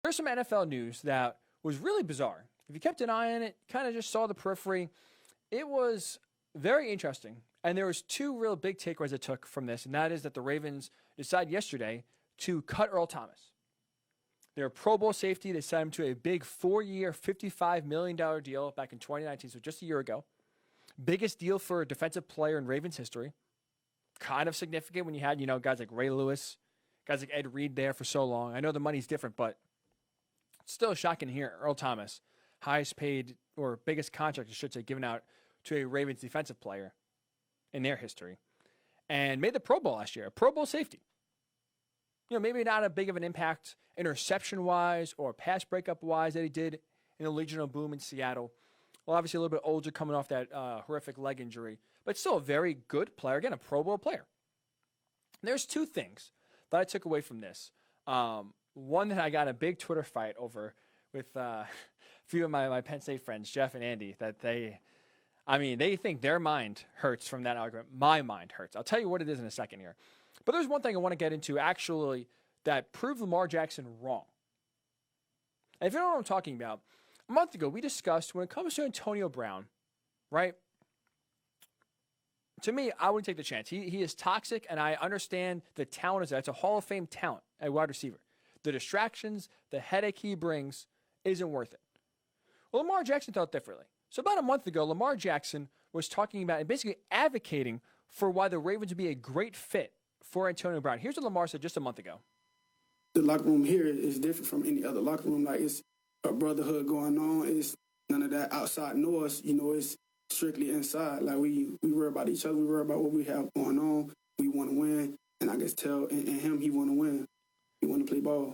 There's some NFL news that was really bizarre. If you kept an eye on it, kind of just saw the periphery, it was very interesting. And there was two real big takeaways I took from this, and that is that the Ravens decided yesterday to cut Earl Thomas. Their Pro Bowl safety, they signed him to a big 4-year, $55 million deal back in 2019, so just a year ago. Biggest deal for a defensive player in Ravens history. Kind of significant when you had, guys like Ray Lewis, guys like Ed Reed there for so long. I know the money's different, but it's still shocking to hear Earl Thomas, highest paid or biggest contract, I should say, given out to a Ravens defensive player in their history. And made the Pro Bowl last year, a Pro Bowl safety. Maybe not a big of an impact interception-wise or pass breakup-wise that he did in the Legion of Boom in Seattle. Well, obviously a little bit older coming off that horrific leg injury, but still a very good player. Again, a Pro Bowl player. There's two things that I took away from this. One that I got in a big Twitter fight over with a few of my Penn State friends, Jeff and Andy, that they think their mind hurts from that argument. My mind hurts. I'll tell you what it is in a second here. But there's one thing I want to get into actually that proved Lamar Jackson wrong. And if you don't know what I'm talking about, a month ago we discussed when it comes to Antonio Brown, right? To me, I wouldn't take the chance. He is toxic, and I understand the talent is there. It's a Hall of Fame talent at wide receiver. The distractions, the headache he brings isn't worth it. Well, Lamar Jackson thought differently. So about a month ago, Lamar Jackson was talking about and basically advocating for why the Ravens would be a great fit for Antonio Brown. Here's what Lamar said just a month ago. The locker room here is different from any other locker room. Like, it's a brotherhood going on. It's none of that outside noise. It's strictly inside. Like, we worry about each other. We worry about what we have going on. We want to win. And I guess and him, he want to win. He want to play ball.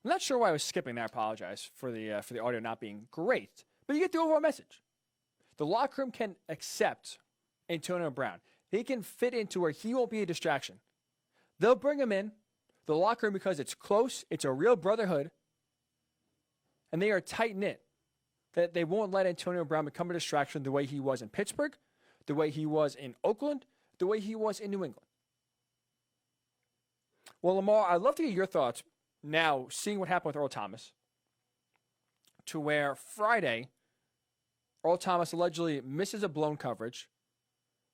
I'm not sure why I was skipping that. I apologize for the audio not being great. But you get the overall message. The locker room can accept Antonio Brown. He can fit into where he won't be a distraction. They'll bring him in, the locker room, because it's close, it's a real brotherhood, and they are tight-knit. That they won't let Antonio Brown become a distraction the way he was in Pittsburgh, the way he was in Oakland, the way he was in New England. Well, Lamar, I'd love to get your thoughts now, seeing what happened with Earl Thomas, to where Friday, Earl Thomas allegedly misses a blown coverage.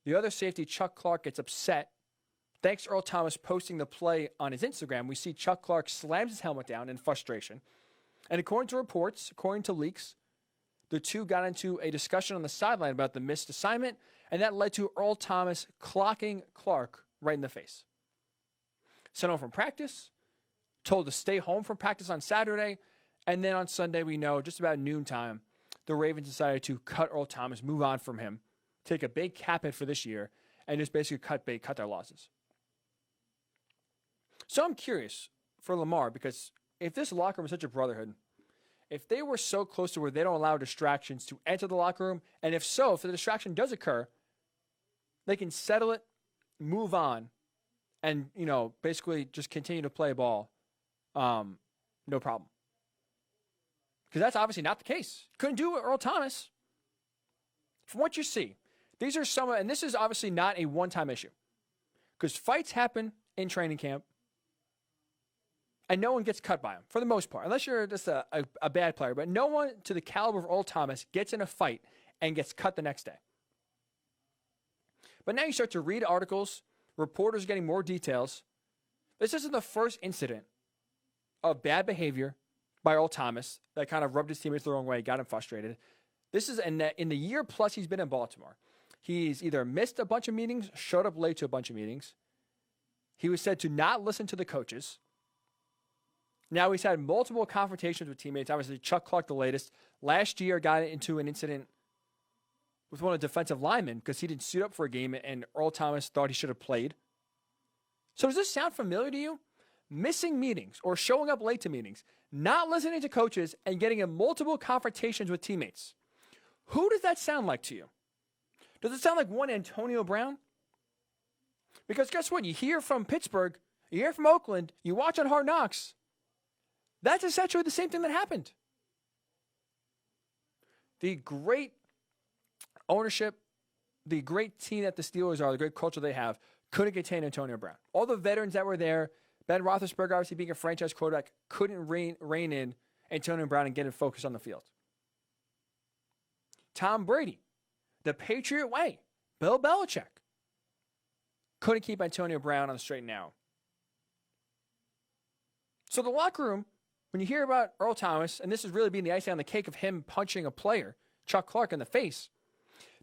The other safety, Chuck Clark, gets upset. Thanks to Earl Thomas posting the play on his Instagram, we see Chuck Clark slams his helmet down in frustration. And according to reports, according to leaks, the two got into a discussion on the sideline about the missed assignment, and that led to Earl Thomas clocking Clark right in the face. Sent home from practice, told to stay home from practice on Saturday, and then on Sunday, we know, just about noontime, the Ravens decided to cut Earl Thomas, move on from him, take a big cap hit for this year, and just basically cut their losses. So I'm curious for Lamar, because if this locker room is such a brotherhood, if they were so close to where they don't allow distractions to enter the locker room, and if so, if the distraction does occur, they can settle it, move on, and, basically just continue to play ball, no problem. Because that's obviously not the case. Couldn't do it with Earl Thomas. From what you see, these are some, and this is obviously not a one-time issue, because fights happen in training camp, and no one gets cut by them, for the most part, unless you're just a bad player. But no one to the caliber of Earl Thomas gets in a fight and gets cut the next day. But now you start to read articles, reporters getting more details. This isn't the first incident of bad behavior by Earl Thomas that kind of rubbed his teammates the wrong way, got him frustrated. This is in the year plus he's been in Baltimore. He's either missed a bunch of meetings, showed up late to a bunch of meetings. He was said to not listen to the coaches. Now he's had multiple confrontations with teammates. Obviously, Chuck Clark, the latest. Last year, got into an incident with one of the defensive linemen because he didn't suit up for a game, and Earl Thomas thought he should have played. So does this sound familiar to you? Missing meetings or showing up late to meetings, not listening to coaches, and getting in multiple confrontations with teammates. Who does that sound like to you? Does it sound like one Antonio Brown? Because guess what? You hear from Pittsburgh, you hear from Oakland, you watch on Hard Knocks. That's essentially the same thing that happened. The great ownership, the great team that the Steelers are, the great culture they have, couldn't contain Antonio Brown. All the veterans that were there Ben Roethlisberger, obviously being a franchise quarterback, couldn't rein in Antonio Brown and get him focused on the field. Tom Brady, the Patriot way, Bill Belichick, couldn't keep Antonio Brown on the straight and narrow. So the locker room, when you hear about Earl Thomas, and this is really being the icing on the cake of him punching a player, Chuck Clark, in the face,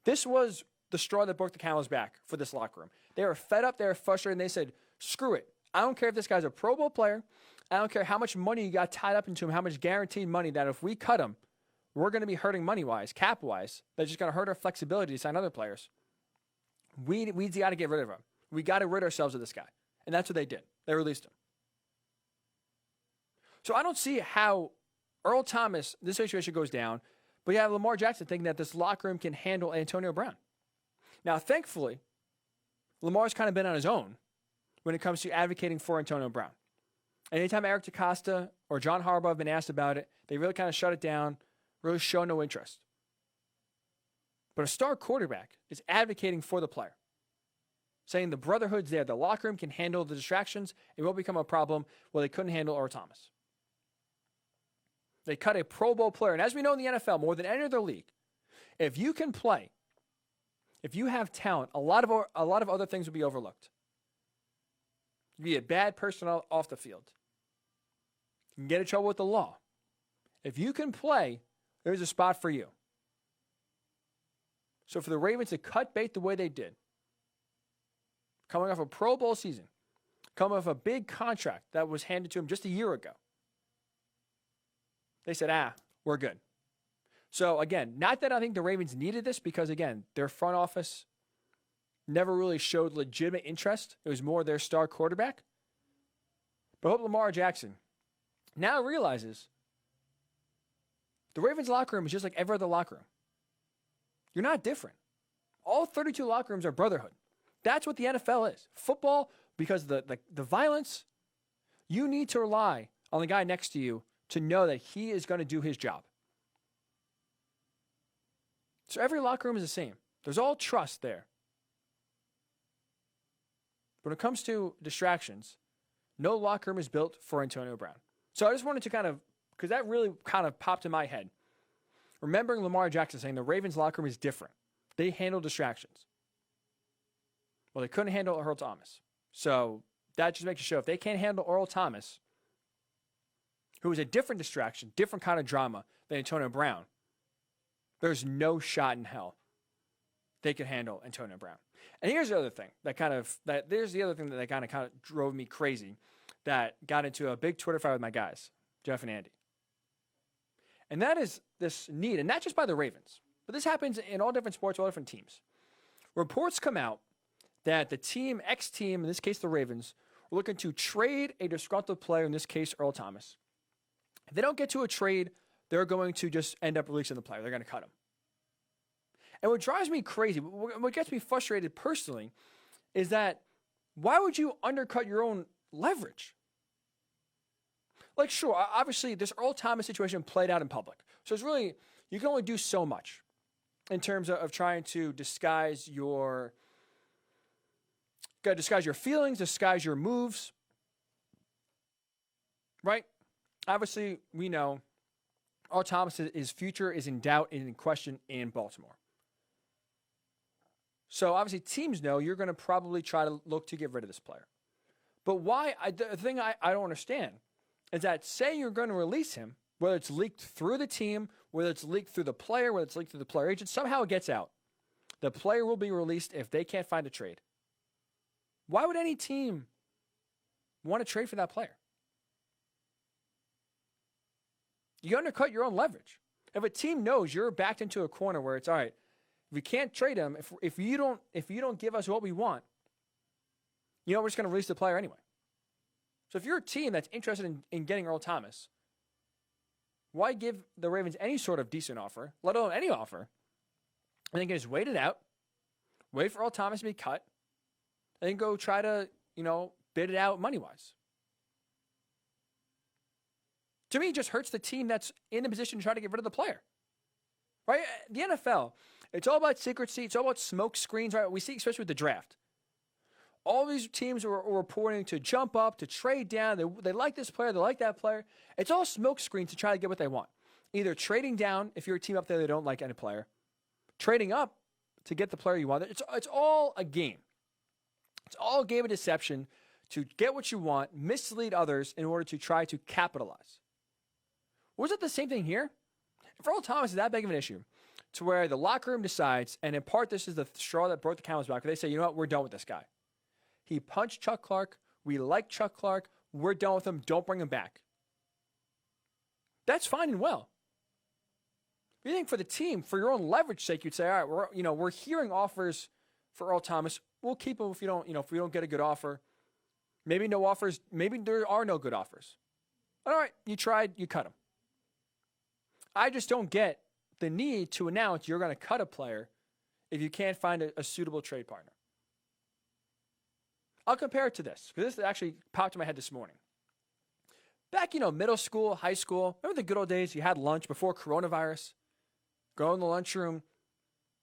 this was the straw that broke the camel's back for this locker room. They were fed up, they were frustrated, and they said, screw it. I don't care if this guy's a Pro Bowl player. I don't care how much money you got tied up into him, how much guaranteed money that if we cut him, we're going to be hurting money-wise, cap-wise. That's just going to hurt our flexibility to sign other players. We got to get rid of him. We got to rid ourselves of this guy. And that's what they did. They released him. So I don't see how Earl Thomas, this situation goes down, but you have Lamar Jackson thinking that this locker room can handle Antonio Brown. Now, thankfully, Lamar's kind of been on his own when it comes to advocating for Antonio Brown. And anytime Eric DeCosta or John Harbaugh have been asked about it, they really kind of shut it down, really show no interest. But a star quarterback is advocating for the player, saying the brotherhood's there. The locker room can handle the distractions. It won't become a problem. Well, they couldn't handle Earl Thomas. They cut a Pro Bowl player. And as we know in the NFL, more than any other league, if you can play, if you have talent, a lot of other things will be overlooked. You can be a bad person off the field. You can get in trouble with the law. If you can play, there's a spot for you. So for the Ravens to cut bait the way they did, coming off a Pro Bowl season, coming off a big contract that was handed to him just a year ago, they said, we're good. So again, not that I think the Ravens needed this because, again, their front office never really showed legitimate interest. It was more their star quarterback. But I hope Lamar Jackson now realizes the Ravens locker room is just like every other locker room. You're not different. All 32 locker rooms are brotherhood. That's what the NFL is. Football, because the violence, you need to rely on the guy next to you to know that he is going to do his job. So every locker room is the same. There's all trust there. When it comes to distractions, no locker room is built for Antonio Brown. So I just wanted to because that really kind of popped in my head. Remembering Lamar Jackson saying the Ravens locker room is different. They handle distractions. Well, they couldn't handle Earl Thomas. So that just makes you show if they can't handle Earl Thomas, who is a different distraction, different kind of drama than Antonio Brown, there's no shot in hell they could handle Antonio Brown. And here's the other thing that kind of drove me crazy, that got into a big Twitter fight with my guys, Jeff and Andy. And that is this need, and not just by the Ravens, but this happens in all different sports, all different teams. Reports come out that the team, X-team, in this case the Ravens, are looking to trade a disgruntled player, in this case Earl Thomas. If they don't get to a trade, they're going to just end up releasing the player. They're going to cut him. And what drives me crazy, what gets me frustrated personally, is that why would you undercut your own leverage? Like, sure, obviously this Earl Thomas situation played out in public. So it's really, you can only do so much in terms of trying to disguise your feelings, disguise your moves. Right? Obviously, we know Earl Thomas' future is in doubt and in question in Baltimore. So obviously teams know you're going to probably try to look to get rid of this player. But why? The thing I don't understand is that say you're going to release him, whether it's leaked through the team, whether it's leaked through the player, whether it's leaked through the player agent, somehow it gets out. The player will be released if they can't find a trade. Why would any team want to trade for that player? You undercut your own leverage. If a team knows you're backed into a corner where it's all right, if we can't trade him, if you don't give us what we want, we're just going to release the player anyway. So if you're a team that's interested in getting Earl Thomas, why give the Ravens any sort of decent offer, let alone any offer, and then just wait it out, wait for Earl Thomas to be cut, and then go try to, bid it out money-wise? To me, it just hurts the team that's in the position to try to get rid of the player. Right? The NFL, it's all about secrecy. It's all about smoke screens. Right? We see, especially with the draft. all these teams are reporting to jump up, to trade down. They like this player, they like that player. It's all smoke screen to try to get what they want. Either trading down if you're a team up there they don't like any player, trading up to get the player you want. It's all a game. It's all a game of deception to get what you want, mislead others in order to try to capitalize. Was it the same thing here? If Earl Thomas is that big of an issue, to where the locker room decides, and in part this is the straw that broke the camel's back, where they say, you know what, we're done with this guy. He punched Chuck Clark. We like Chuck Clark. We're done with him. Don't bring him back. That's fine and well. If you think for the team, for your own leverage sake, you'd say, all right, we're hearing offers for Earl Thomas. We'll keep him if we don't get a good offer. Maybe no offers. Maybe there are no good offers. All right, you tried, you cut him. I just don't get the need to announce you're going to cut a player if you can't find a suitable trade partner. I'll compare it to this, because this actually popped in my head this morning. Back, middle school, high school, remember the good old days? You had lunch before coronavirus. Go in the lunchroom,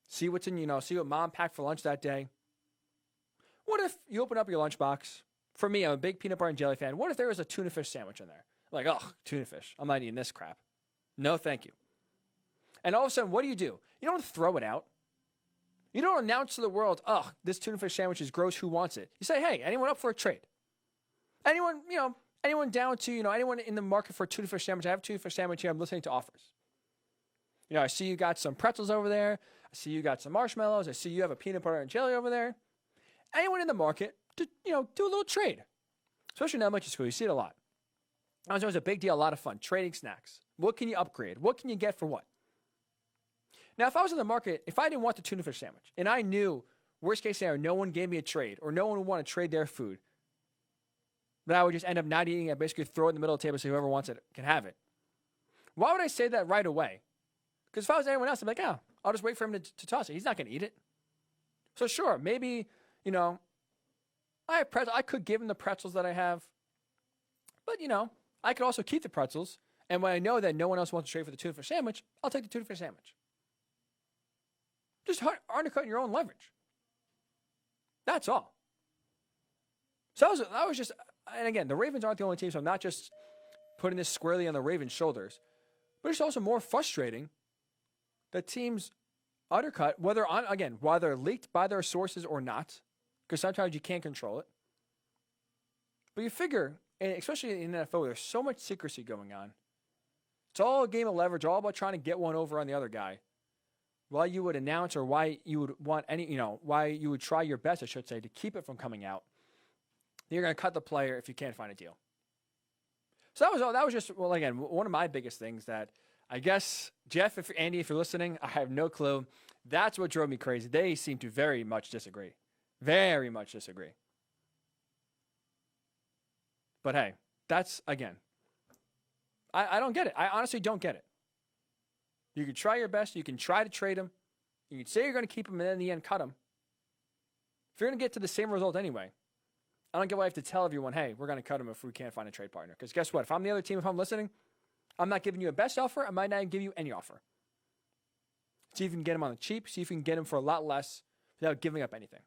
see what's in, see what mom packed for lunch that day. What if you open up your lunchbox? For me, I'm a big peanut butter and jelly fan. What if there was a tuna fish sandwich in there? Like, oh, tuna fish. I'm not eating this crap. No, thank you. And all of a sudden, what do? You don't throw it out. You don't announce to the world, oh, this tuna fish sandwich is gross. Who wants it? You say, hey, anyone up for a trade? Anyone down to, anyone in the market for a tuna fish sandwich? I have a tuna fish sandwich here. I'm listening to offers. I see you got some pretzels over there. I see you got some marshmallows. I see you have a peanut butter and jelly over there. Anyone in the market to, do a little trade. Especially in elementary school, you see it a lot. It was always a big deal, a lot of fun. Trading snacks. What can you upgrade? What can you get for what? Now, if I was in the market, if I didn't want the tuna fish sandwich, and I knew, worst case scenario, no one gave me a trade, or no one would want to trade their food, then I would just end up not eating it, basically throw it in the middle of the table so whoever wants it can have it. Why would I say that right away? Because if I was anyone else, I'd be like, I'll just wait for him to toss it. He's not going to eat it. So sure, maybe, I have I could give him the pretzels that I have. But, I could also keep the pretzels. And when I know that no one else wants to trade for the tuna fish sandwich, I'll take the tuna fish sandwich. Just undercutting your own leverage. That's all. So that was just, and again, the Ravens aren't the only team, so I'm not just putting this squarely on the Ravens' shoulders. But it's also more frustrating that teams undercut, whether they're leaked by their sources or not, because sometimes you can't control it. But you figure, and especially in the NFL, there's so much secrecy going on. It's all a game of leverage, all about trying to get one over on the other guy. Why you would announce, or why you would want why you would try your best, I should say, to keep it from coming out. You're going to cut the player if you can't find a deal. So that was just, well, again, one of my biggest things that I guess, Jeff, Andy, if you're listening, I have no clue. That's what drove me crazy. They seem to very much disagree. Very much disagree. But hey, that's, again, I don't get it. I honestly don't get it. You can try your best. You can try to trade him. You can say you're going to keep him and then in the end cut him. If you're going to get to the same result anyway, I don't get why I have to tell everyone, hey, we're going to cut him if we can't find a trade partner. Because guess what? If I'm the other team, if I'm listening, I'm not giving you a best offer. I might not even give you any offer. See if you can get him on the cheap. See if you can get him for a lot less without giving up anything.